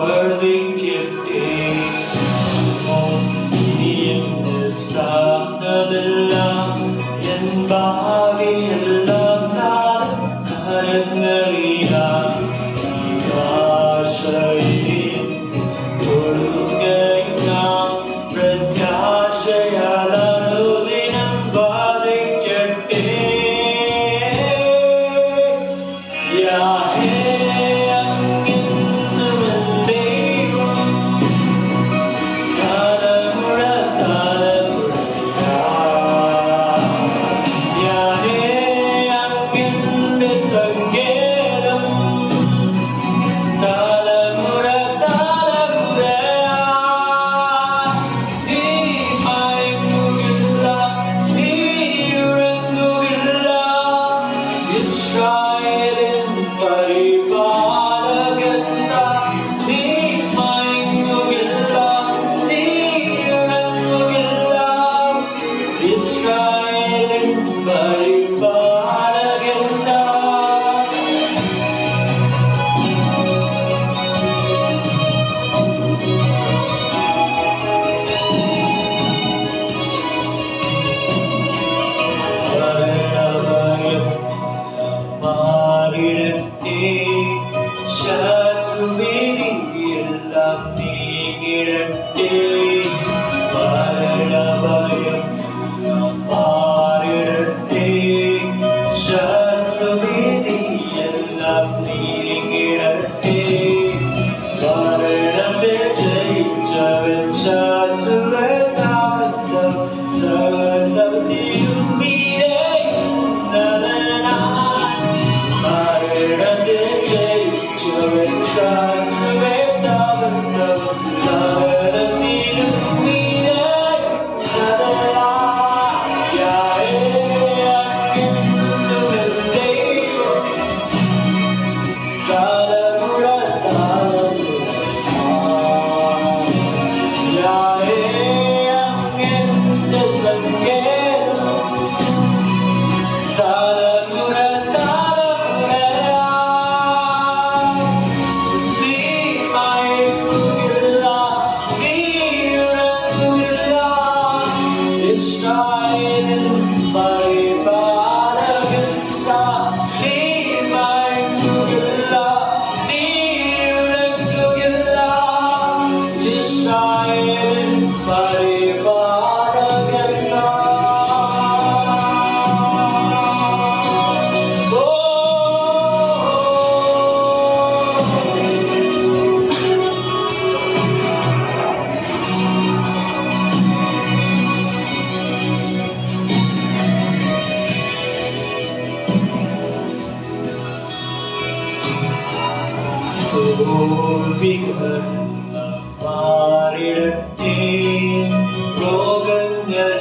വർദ്ധിക്കട്ടെ. ഇനി എന്നിൽ സ്ഥാനമെല്ലാം എൻ ഭാവിയെല്ലാം കരങ്ങളിലാം. ആശയിൽ കൊടുകയാം പ്രത്യാശയാൽ അനുദിനം വർദ്ധിക്കട്ടെ. യാഹേ ഇസ്രായേലിൻ പരിപാലകൻ നീ മയങ്ങുകില്ല, നീ ഉറങ്ങുകില്ല. ഇസ്രായേലിൻ പരിപാലകൻ മാറിടട്ടെ. ശത്രുവിധിയെല്ലാം നീങ്ങിടട്ടെ. മരണഭയം മാറിടട്ടെ. ശത്രുവിധിയെല്ലാം നീങ്ങിടട്ടെ. മരണത്തെ ജയിച്ചവൻ ശത്രുവെ താഴ്ത്തും സകലത്തിലും മീതെ ഉന്നതനായി. മരണത്തെ ജയിച്ചവൻ ശത്രുവെ താഴ്ത്തും സകലത്തിലും മീതെ ഉന്നതനായി. യാഹേ അങ്ങെന്നും എൻ ദൈവം തലമുറ തലമുറയായി. യാഹേ അങ്ങെന്റെ സങ്കേതം തലമുറ തലമുറയായി. നീ മയങ്ങുകില്ല, നീ ഉറങ്ങുകില്ല. ഇസ്രായേലിൻ പരിപാലകൻ നീ മയങ്ങുകില്ല, നീ ഉറങ്ങുകില്ല. ഇസ്രായേലിൻ പരിപാലകൻ തോൽവികൾ മാറിടട്ടെ. രോഗങ്ങൾ